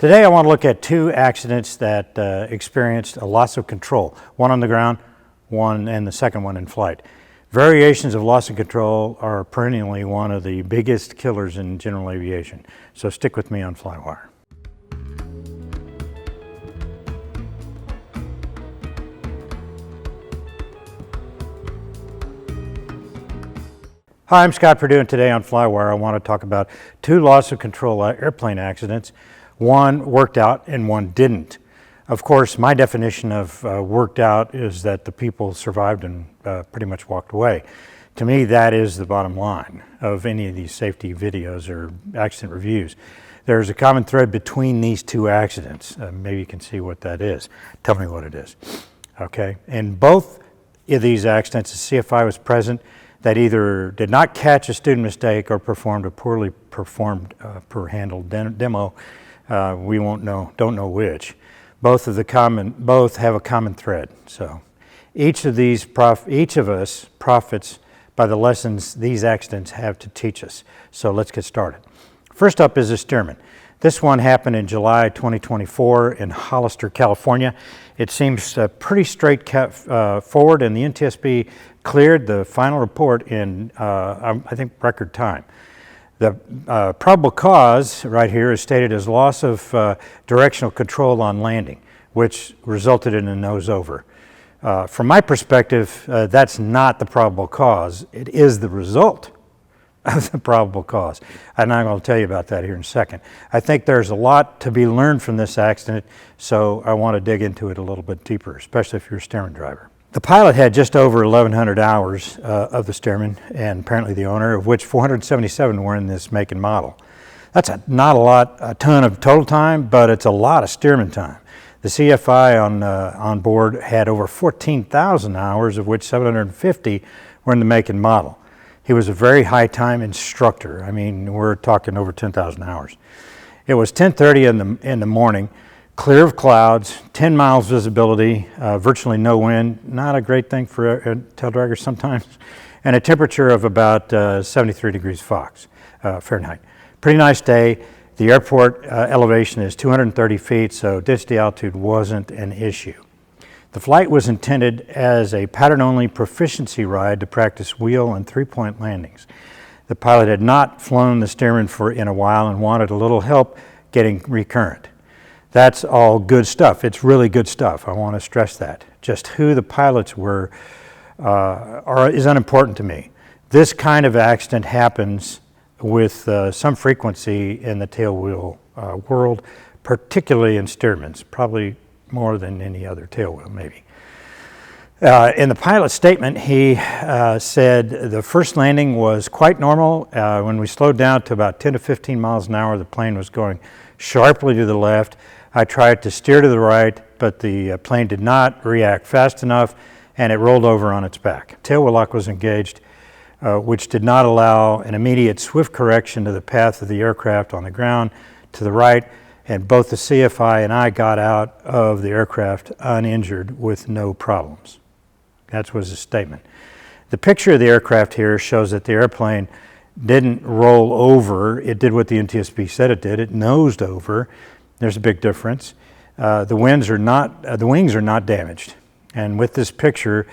Today I want to look at two accidents that experienced a loss of control, one on the ground, and the second one in flight. Variations of loss of control are perennially one of the biggest killers in general aviation, so stick with me on FlyWire. Hi, I'm Scott Perdue, and today on FlyWire I want to talk about two loss of control airplane accidents. One worked out and one didn't. Of course, my definition of worked out is that the people survived and pretty much walked away. To me, that is the bottom line of any of these safety videos or accident reviews. There's a common thread between these two accidents. Maybe you can see what that is. Tell me what it is. Okay, in both of these accidents, the CFI was present that either did not catch a student mistake or performed a poorly performed per-handled demo. We don't know which. Both have a common thread. So each of us profits by the lessons these accidents have to teach us. So let's get started. First up is a Steerman. This one happened in July 2024 in Hollister, California. It seems pretty straightforward, and the NTSB cleared the final report in, I think, record time. The probable cause right here is stated as loss of directional control on landing, which resulted in a nose over. From my perspective, that's not the probable cause. It is the result of the probable cause. And I'm going to tell you about that here in a second. I think there's a lot to be learned from this accident, so I want to dig into it a little bit deeper, especially if you're a Steerman driver. The pilot had just over 1,100 hours of the Steerman, and apparently the owner, of which 477 were in this make and model. That's not a ton of total time, but it's a lot of Steerman time. The CFI on board had over 14,000 hours, of which 750 were in the make and model. He was a very high time instructor. I mean, we're talking over 10,000 hours. It was 10:30 in the morning. Clear of clouds, 10 miles visibility, virtually no wind, not a great thing for tail draggers sometimes, and a temperature of about 73 degrees Fahrenheit. Pretty nice day. The airport elevation is 230 feet, so density altitude wasn't an issue. The flight was intended as a pattern-only proficiency ride to practice wheel and three-point landings. The pilot had not flown the Steerman in a while and wanted a little help getting recurrent. That's all good stuff. It's really good stuff. I want to stress that. Just who the pilots were is unimportant to me. This kind of accident happens with some frequency in the tailwheel world, particularly in Steermans, probably more than any other tailwheel, maybe. In the pilot's statement, he said the first landing was quite normal. When we slowed down to about 10 to 15 miles an hour, the plane was going sharply to the left. I tried to steer to the right, but the plane did not react fast enough, and it rolled over on its back. Tailwheel lock was engaged, which did not allow an immediate swift correction to the path of the aircraft on the ground to the right, and both the CFI and I got out of the aircraft uninjured with no problems. That was his statement. The picture of the aircraft here shows that the airplane didn't roll over. It did what the NTSB said it did. It nosed over. There's a big difference. The wings are not damaged. And with this picture,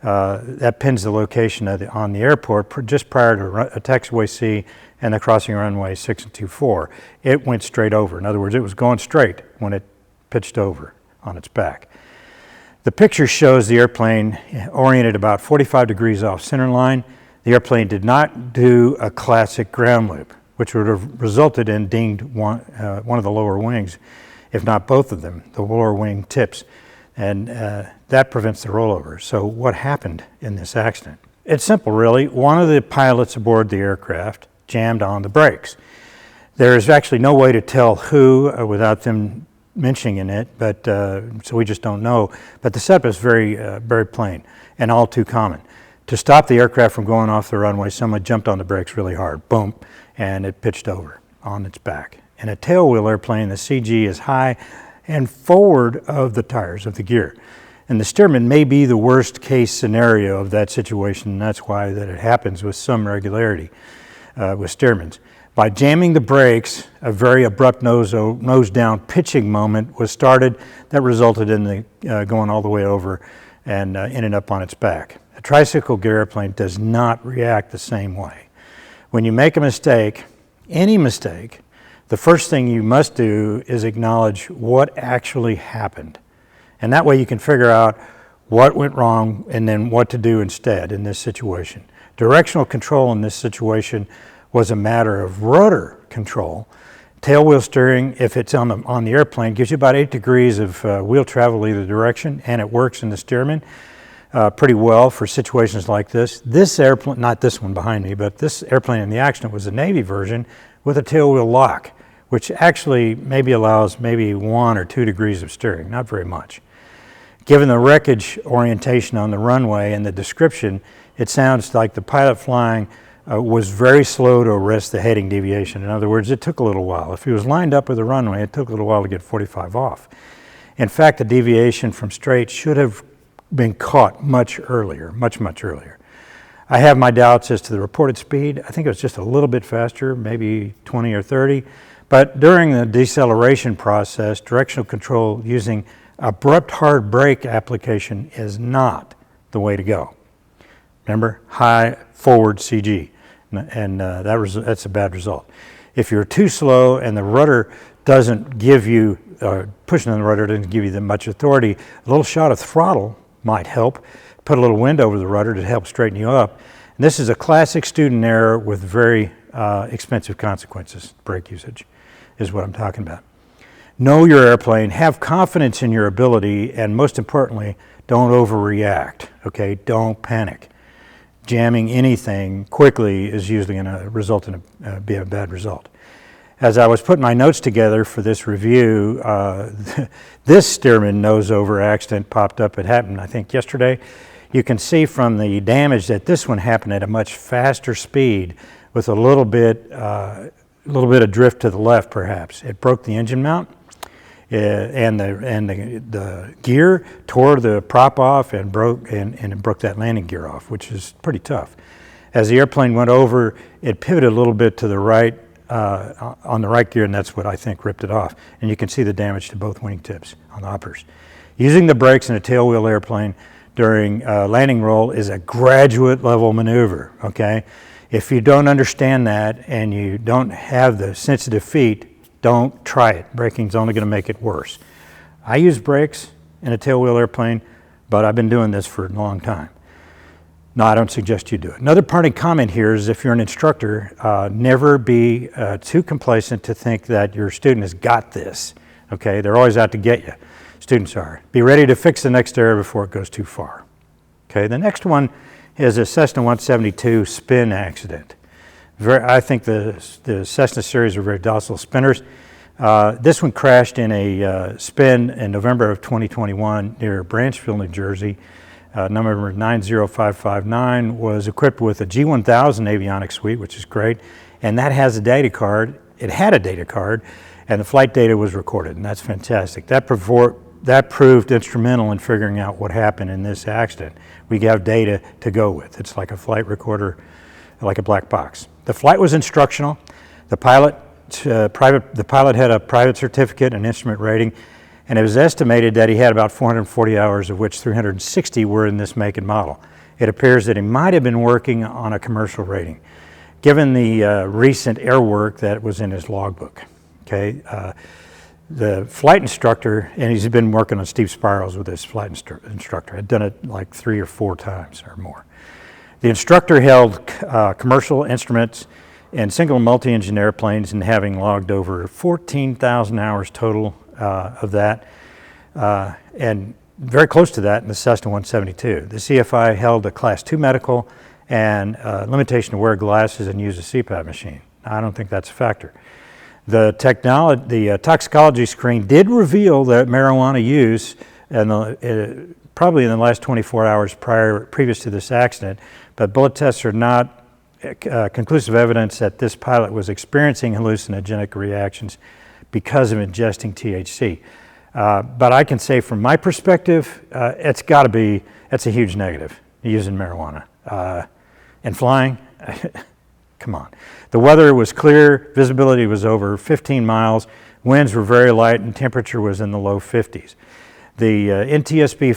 that pins the location on the airport just prior to taxiway C and the crossing runway 6 and 24. It went straight over. In other words, it was going straight when it pitched over on its back. The picture shows the airplane oriented about 45 degrees off center line. The airplane did not do a classic ground loop, which would have resulted in dinged one of the lower wings, if not both of them. The lower wing tips, and that prevents the rollover. So what happened in this accident? It's simple, really. One of the pilots aboard the aircraft jammed on the brakes. There is actually no way to tell who without them mentioning it, but so we just don't know. But the setup is very plain and all too common. To stop the aircraft from going off the runway, someone jumped on the brakes really hard, boom, and it pitched over on its back. In a tailwheel airplane, the CG is high and forward of the tires of the gear. And the Steerman may be the worst case scenario of that situation, and that's why that it happens with some regularity. with Steerman's. By jamming the brakes, a very abrupt nose down pitching moment was started that resulted in the going all the way over and ended up on its back. A tricycle gear airplane does not react the same way. When you make a mistake, any mistake, the first thing you must do is acknowledge what actually happened. And that way you can figure out what went wrong and then what to do instead in this situation. Directional control in this situation was a matter of rudder control. Tailwheel steering, if it's on the airplane, gives you about 8 degrees of wheel travel either direction, and it works in the Steerman pretty well for situations like this. This airplane, not this one behind me, but this airplane in the accident was a Navy version with a tailwheel lock, which actually maybe allows maybe 1 or 2 degrees of steering, not very much. Given the wreckage orientation on the runway and the description, it sounds like the pilot flying was very slow to arrest the heading deviation. In other words, it took a little while. If he was lined up with the runway, it took a little while to get 45 off. In fact, the deviation from straight should have been caught much earlier, much earlier. I have my doubts as to the reported speed. I think it was just a little bit faster, maybe 20 or 30. But during the deceleration process, directional control using abrupt hard brake application is not the way to go. Remember, high forward CG, and that's a bad result. If you're too slow and the rudder doesn't give you, pushing on the rudder doesn't give you that much authority, a little shot of throttle might help. Put a little wind over the rudder to help straighten you up. And this is a classic student error with very expensive consequences. Brake usage is what I'm talking about. Know your airplane, have confidence in your ability, and most importantly, don't overreact, okay? Don't panic. Jamming anything quickly is usually going to result in be a bad result. As I was putting my notes together for this review, this Steerman nose-over accident popped up. It happened, I think, yesterday. You can see from the damage that this one happened at a much faster speed with a little bit of drift to the left, perhaps. It broke the engine mount, and the gear tore the prop off and it broke that landing gear off, which is pretty tough. As the airplane went over, it pivoted a little bit to the right on the right gear, and that's what I think ripped it off. And you can see the damage to both wingtips on the uppers. Using the brakes in a tailwheel airplane during landing roll is a graduate level maneuver, okay? If you don't understand that and you don't have the sensitive feet, don't try it. Braking's only going to make it worse. I use brakes in a tailwheel airplane, but I've been doing this for a long time. No, I don't suggest you do it. Another parting comment here is if you're an instructor, never be too complacent to think that your student has got this, okay? They're always out to get you. Students are. Be ready to fix the next error before it goes too far. Okay, the next one is a Cessna 172 spin accident. I think the Cessna series are very docile spinners. This one crashed in a spin in November of 2021 near Branchville, New Jersey. Number 90559 was equipped with a G1000 avionics suite, which is great, and that has a data card. It had a data card, and the flight data was recorded, and that's fantastic. That proved instrumental in figuring out what happened in this accident. We have data to go with. It's like a flight recorder, like a black box. The flight was instructional. The pilot had a private certificate and instrument rating, and it was estimated that he had about 440 hours, of which 360 were in this make and model. It appears that he might have been working on a commercial rating, given the recent air work that was in his logbook. Okay, the flight instructor, and he's been working on steep spirals with his flight instructor. I'd done it like 3 or 4 times or more. The instructor held commercial instruments and single multi-engine airplanes, and having logged over 14,000 hours total of that, and very close to that in the Cessna 172. The CFI held a Class 2 medical and limitation to wear glasses and use a CPAP machine. I don't think that's a factor. The toxicology screen did reveal that marijuana use, probably in the last 24 hours previous to this accident, but bullet tests are not conclusive evidence that this pilot was experiencing hallucinogenic reactions because of ingesting THC. But I can say from my perspective, it's a huge negative, using marijuana. And flying, Come on. The weather was clear, visibility was over 15 miles, winds were very light, and temperature was in the low 50s. The NTSB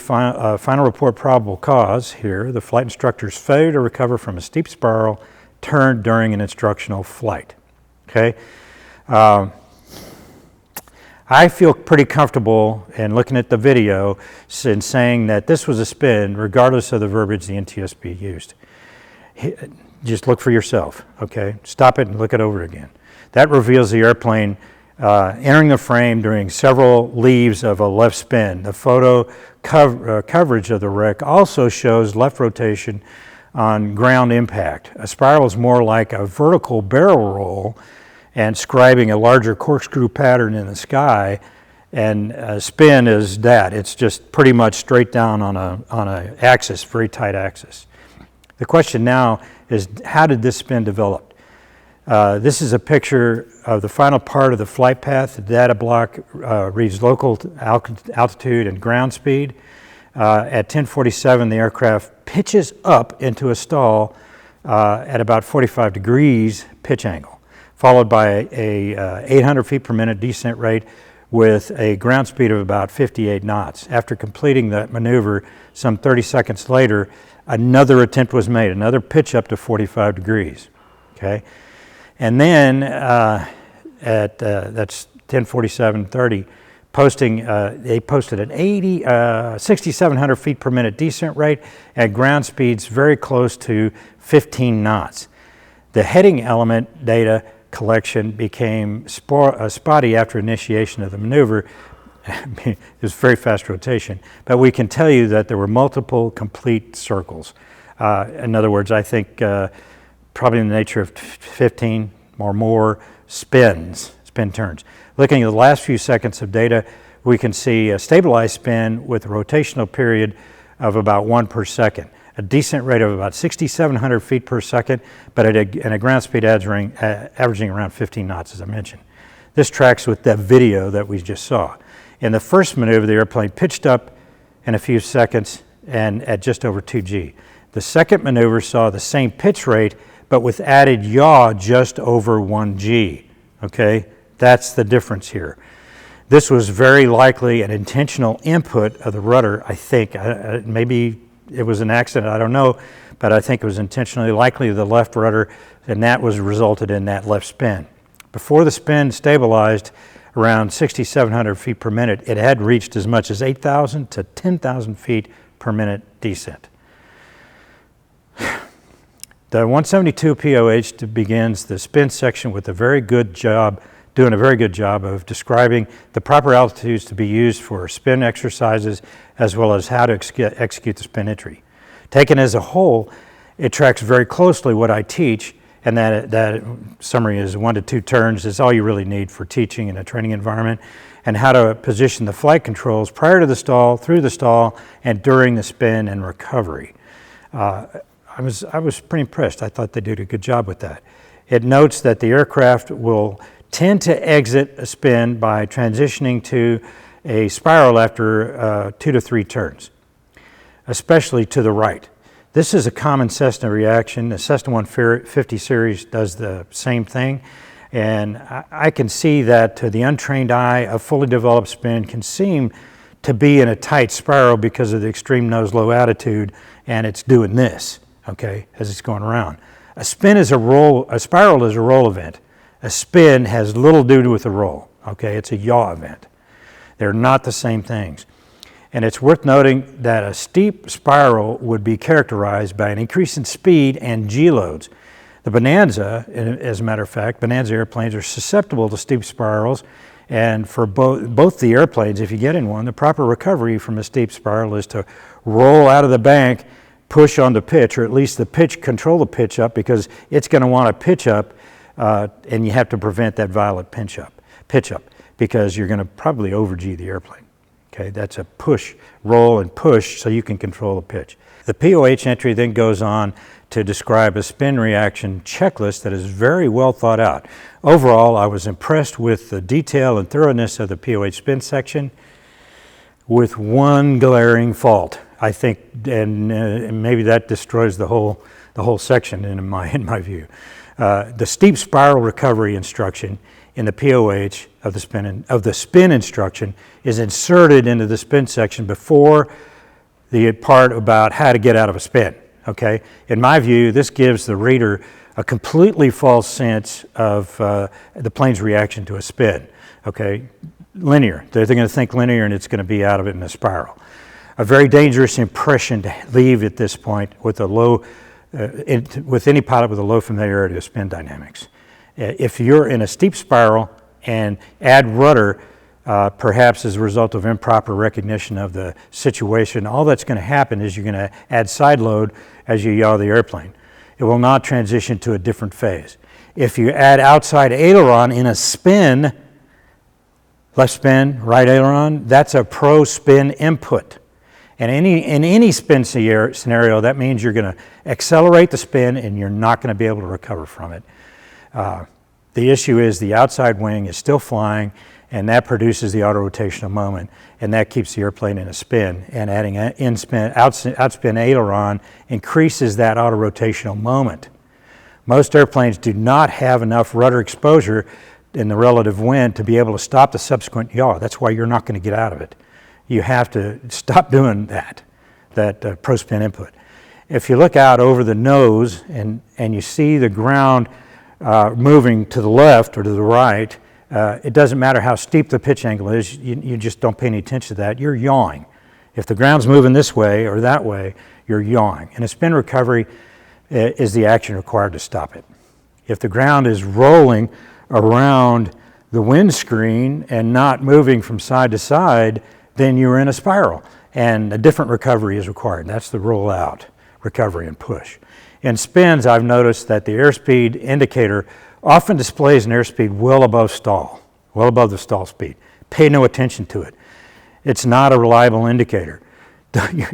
final report probable cause here, the flight instructor's failure to recover from a steep spiral turn during an instructional flight. Okay? I feel pretty comfortable in looking at the video in saying that this was a spin regardless of the verbiage the NTSB used. Just look for yourself, okay? Stop it and look it over again. That reveals the airplane entering the frame during several leaves of a left spin. The photo coverage of the wreck also shows left rotation on ground impact. A spiral is more like a vertical barrel roll and scribing a larger corkscrew pattern in the sky, and a spin is that. It's just pretty much straight down on a axis, very tight axis. The question now is, how did this spin develop? This is a picture of the final part of the flight path. The data block reads local altitude and ground speed. At 10:47, the aircraft pitches up into a stall at about 45 degrees pitch angle, followed by a 800 feet per minute descent rate with a ground speed of about 58 knots. After completing that maneuver, some 30 seconds later, another attempt was made, another pitch up to 45 degrees, okay? And then that's 10:47:30, they posted an 6,700 feet per minute descent rate at ground speeds very close to 15 knots. The heading element data collection became spotty after initiation of the maneuver. It was very fast rotation, but we can tell you that there were multiple complete circles. In other words, I think probably in the nature of 15 or more spin turns. Looking at the last few seconds of data, we can see a stabilized spin with a rotational period of about 1 per second, a descent rate of about 6,700 feet per second, but at a ground speed averaging around 15 knots, as I mentioned. This tracks with that video that we just saw. In the first maneuver, the airplane pitched up in a few seconds and at just over 2G. The second maneuver saw the same pitch rate, but with added yaw just over 1G, okay? That's the difference here. This was very likely an intentional input of the rudder, I think. Maybe it was an accident, I don't know, but I think it was intentionally likely the left rudder, and that was resulted in that left spin. Before the spin stabilized around 6,700 feet per minute, it had reached as much as 8,000 to 10,000 feet per minute descent. The 172 POH begins the spin section with doing a very good job of describing the proper altitudes to be used for spin exercises, as well as how to execute the spin entry. Taken as a whole, it tracks very closely what I teach, and that summary is 1 to 2 turns is all you really need for teaching in a training environment, and how to position the flight controls prior to the stall, through the stall, and during the spin and recovery. I was pretty impressed. I thought they did a good job with that. It notes that the aircraft will tend to exit a spin by transitioning to a spiral after 2 to 3 turns, especially to the right. This is a common Cessna reaction. The Cessna 150 series does the same thing, and I can see that to the untrained eye, a fully developed spin can seem to be in a tight spiral because of the extreme nose-low attitude, and it's doing this, okay, as it's going around. A spiral is a roll event. A spin has little to do with the roll, okay? It's a yaw event. They're not the same things. And it's worth noting that a steep spiral would be characterized by an increase in speed and G-loads. The Bonanza, as a matter of fact, Bonanza airplanes are susceptible to steep spirals, and for both the airplanes, if you get in one, the proper recovery from a steep spiral is to roll out of the bank, push on the pitch, or at least control the pitch up, because it's going to want to pitch up, and you have to prevent that violent pitch up, because you're going to probably over-G the airplane. Okay, that's a push, roll and push so you can control the pitch. The POH entry then goes on to describe a spin reaction checklist that is very well thought out. Overall, I was impressed with the detail and thoroughness of the POH spin section, with one glaring fault, I think, and maybe that destroys the whole section in my view. The steep spiral recovery instruction in the POH of the spin instruction is inserted into the spin section before the part about how to get out of a spin. Okay? In my view, this gives the reader a completely false sense of the plane's reaction to a spin. Okay? Linear. They're going to think linear, and it's going to be out of it in a spiral. A very dangerous impression to leave at this point with a low, with any pilot with a low familiarity with spin dynamics. If you're in a steep spiral and add rudder, perhaps as a result of improper recognition of the situation, all that's going to happen is you're going to add side load as you yaw the airplane. It will not transition to a different phase. If you add outside aileron in a spin, left spin, right aileron, that's a pro-spin input. And in any spin scenario, that means you're going to accelerate the spin and you're not going to be able to recover from it. The issue is the outside wing is still flying, and that produces the auto-rotational moment, and that keeps the airplane in a spin. And adding outspin aileron increases that auto-rotational moment. Most airplanes do not have enough rudder exposure in the relative wind to be able to stop the subsequent yaw. That's why you're not going to get out of it. You have to stop doing that pro-spin input. If you look out over the nose and you see the ground moving to the left or to the right, it doesn't matter how steep the pitch angle is, you just don't pay any attention to that. You're yawing. If the ground's moving this way or that way, you're yawing. And a spin recovery is the action required to stop it. If the ground is rolling around the windscreen and not moving from side to side, then you're in a spiral, and a different recovery is required. That's the roll out, recovery, and push. In spins, I've noticed that the airspeed indicator often displays an airspeed well above stall, well above the stall speed. Pay no attention to it. It's not a reliable indicator.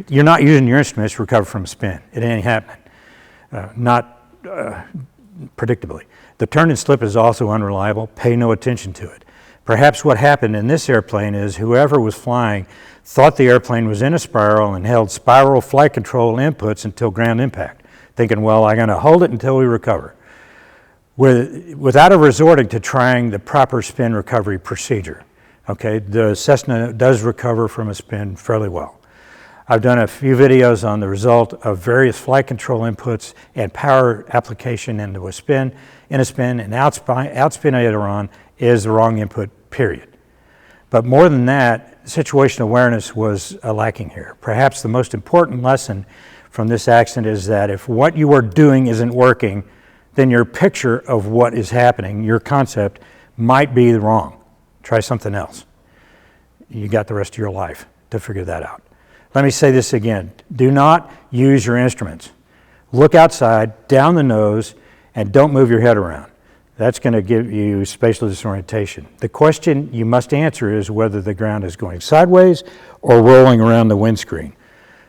You're not using your instruments to recover from a spin. It ain't happening, predictably. The turn and slip is also unreliable. Pay no attention to it. Perhaps what happened in this airplane is whoever was flying thought the airplane was in a spiral and held spiral flight control inputs until ground impact, thinking, well, I'm going to hold it until we recover, without resorting to trying the proper spin recovery procedure. Okay, the Cessna does recover from a spin fairly well. I've done a few videos on the result of various flight control inputs and power application into a spin, and outspin aileron is the wrong input, period. But more than that, situational awareness was lacking here. Perhaps the most important lesson from this accident is that if what you are doing isn't working, then your picture of what is happening, your concept, might be wrong. Try something else. You got the rest of your life to figure that out. Let me say this again. Do not use your instruments. Look outside, down the nose, and don't move your head around. That's going to give you spatial disorientation. The question you must answer is whether the ground is going sideways or rolling around the windscreen.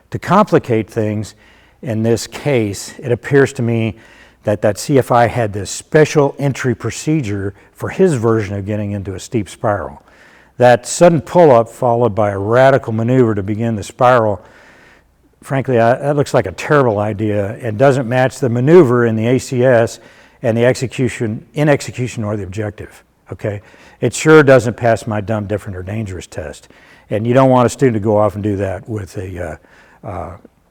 To complicate things, in this case, it appears to me that CFI had this special entry procedure for his version of getting into a steep spiral. That sudden pull-up followed by a radical maneuver to begin the spiral, frankly, that looks like a terrible idea and doesn't match the maneuver in the ACS and the in execution or the objective, okay? It sure doesn't pass my dumb, different, or dangerous test. And you don't want a student to go off and do that with a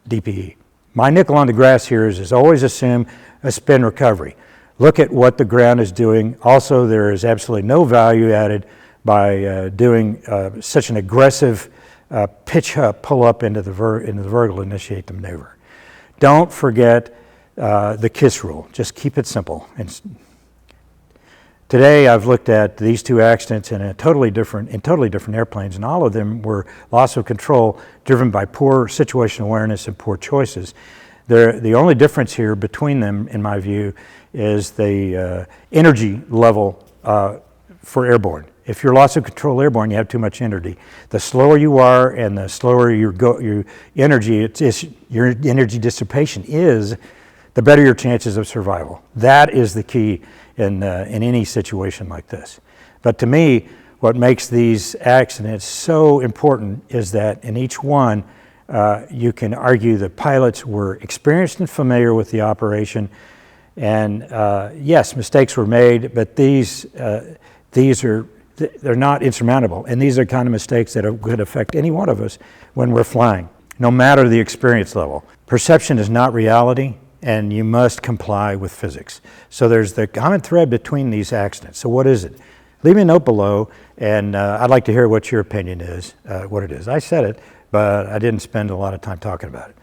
DPE. My nickel on the grass here is always assume a spin recovery. Look at what the ground is doing. Also, there is absolutely no value added by doing such an aggressive pitch up, pull up into the vertical to initiate the maneuver. Don't forget the KISS rule. Just keep it simple. Today I've looked at these two accidents in totally different airplanes, and all of them were loss of control driven by poor situational awareness and poor choices. The only difference here between them, in my view, is the energy level for airborne. If you're loss of control airborne, you have too much energy. The slower you are and the slower your energy dissipation is, the better your chances of survival. That is the key in any situation like this. But to me, what makes these accidents so important is that in each one, you can argue the pilots were experienced and familiar with the operation, And yes, mistakes were made, but they're not insurmountable. And these are kind of mistakes that could affect any one of us when we're flying, no matter the experience level. Perception is not reality, and you must comply with physics. So there's the common thread between these accidents. So what is it? Leave me a note below, and I'd like to hear what your opinion is, what it is. I said it, but I didn't spend a lot of time talking about it.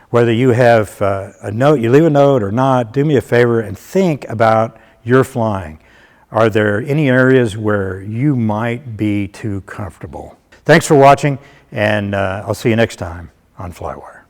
Whether you have a note, you leave a note or not, do me a favor and think about your flying. Are there any areas where you might be too comfortable? Thanks for watching, and I'll see you next time on FlyWire.